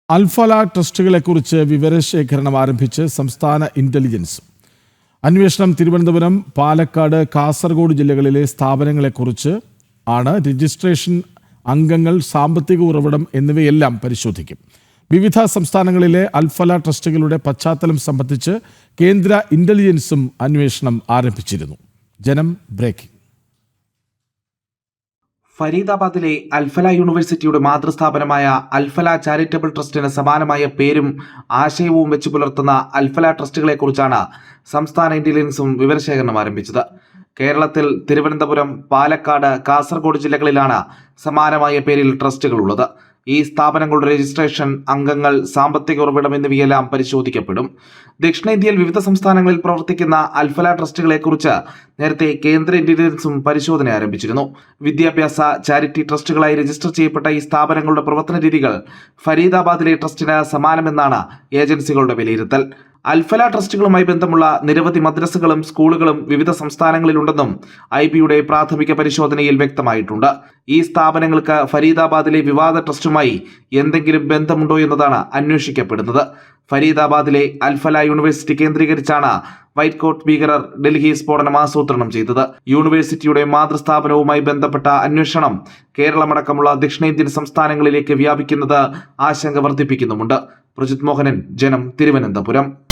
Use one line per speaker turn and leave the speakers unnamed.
അൽഫല ട്രസ്റ്റുകളെക്കുറിച്ച് വിവരശേഖരണം ആരംഭിച്ച് സംസ്ഥാന ഇന്റലിജൻസ്. അന്വേഷണം തിരുവനന്തപുരം, പാലക്കാട്, കാസർഗോഡ് ജില്ലകളിലെ സ്ഥാപനങ്ങളെക്കുറിച്ച് ആണ്. രജിസ്ട്രേഷൻ, അംഗങ്ങൾ, സാമ്പത്തിക ഉറവിടം എന്നിവയെല്ലാം പരിശോധിക്കും. വിവിധ സംസ്ഥാനങ്ങളിലെ അൽഫല ട്രസ്റ്റുകളുടെ പശ്ചാത്തലം സംബന്ധിച്ച് കേന്ദ്ര ഇന്റലിജൻസും അന്വേഷണം ആരംഭിച്ചിരുന്നു. ജനം ബ്രേക്കിംഗ്.
ഫരീദാബാദിലെ അൽഫല യൂണിവേഴ്സിറ്റിയുടെ മാതൃസ്ഥാപനമായ അൽഫല ചാരിറ്റബിൾ ട്രസ്റ്റിന് സമാനമായ പേരും ആശയവും വെച്ച് പുലർത്തുന്ന അൽഫല ട്രസ്റ്റുകളെക്കുറിച്ചാണ് സംസ്ഥാന ഇന്റലിജൻസും വിവരശേഖരണം ആരംഭിച്ചത്. കേരളത്തിൽ തിരുവനന്തപുരം, പാലക്കാട്, കാസർഗോഡ് ജില്ലകളിലാണ് സമാനമായ പേരിൽ ട്രസ്റ്റുകളുള്ളത്. ഈ സ്ഥാപനങ്ങളുടെ രജിസ്ട്രേഷൻ, അംഗങ്ങൾ, സാമ്പത്തിക ഉറവിടം എന്നിവയെല്ലാം പരിശോധിക്കപ്പെടും. ദക്ഷിണേന്ത്യയിൽ വിവിധ സംസ്ഥാനങ്ങളിൽ പ്രവർത്തിക്കുന്ന അൽഫല ട്രസ്റ്റുകളെക്കുറിച്ച് നേരത്തെ കേന്ദ്ര ഇന്റലിജൻസും പരിശോധന ആരംഭിച്ചിരുന്നു. വിദ്യാഭ്യാസ, ചാരിറ്റി ട്രസ്റ്റുകളായി രജിസ്റ്റർ ചെയ്യപ്പെട്ട ഈ സ്ഥാപനങ്ങളുടെ പ്രവർത്തന രീതികൾ ഫരീദാബാദിലെ ട്രസ്റ്റിന് സമാനമെന്നാണ് ഏജൻസികളുടെ വിലയിരുത്തൽ. അൽഫല ട്രസ്റ്റുകളുമായി ബന്ധമുള്ള നിരവധി മദ്രസകളും സ്കൂളുകളും വിവിധ സംസ്ഥാനങ്ങളിലുണ്ടെന്നും IBയുടെ പ്രാഥമിക പരിശോധനയിൽ വ്യക്തമായിട്ടുണ്ട്. ഈ സ്ഥാപനങ്ങൾക്ക് ഫരീദാബാദിലെ വിവാദ ട്രസ്റ്റുമായി എന്തെങ്കിലും ബന്ധമുണ്ടോ എന്നതാണ് അന്വേഷിക്കപ്പെടുന്നത്. ഫരീദാബാദിലെ അൽഫല യൂണിവേഴ്സിറ്റി കേന്ദ്രീകരിച്ചാണ് വൈറ്റ് കോട്ട് ഭീകരർ ഡൽഹി സ്ഫോടനം ആസൂത്രണം ചെയ്തത്. യൂണിവേഴ്സിറ്റിയുടെ മാതൃസ്ഥാപനവുമായി ബന്ധപ്പെട്ട അന്വേഷണം കേരളമടക്കമുള്ള ദക്ഷിണേന്ത്യൻ സംസ്ഥാനങ്ങളിലേക്ക് വ്യാപിക്കുന്നത് ആശങ്ക വർദ്ധിപ്പിക്കുന്നുമുണ്ട്. പ്രജിത് മോഹനൻ, ജനം, തിരുവനന്തപുരം.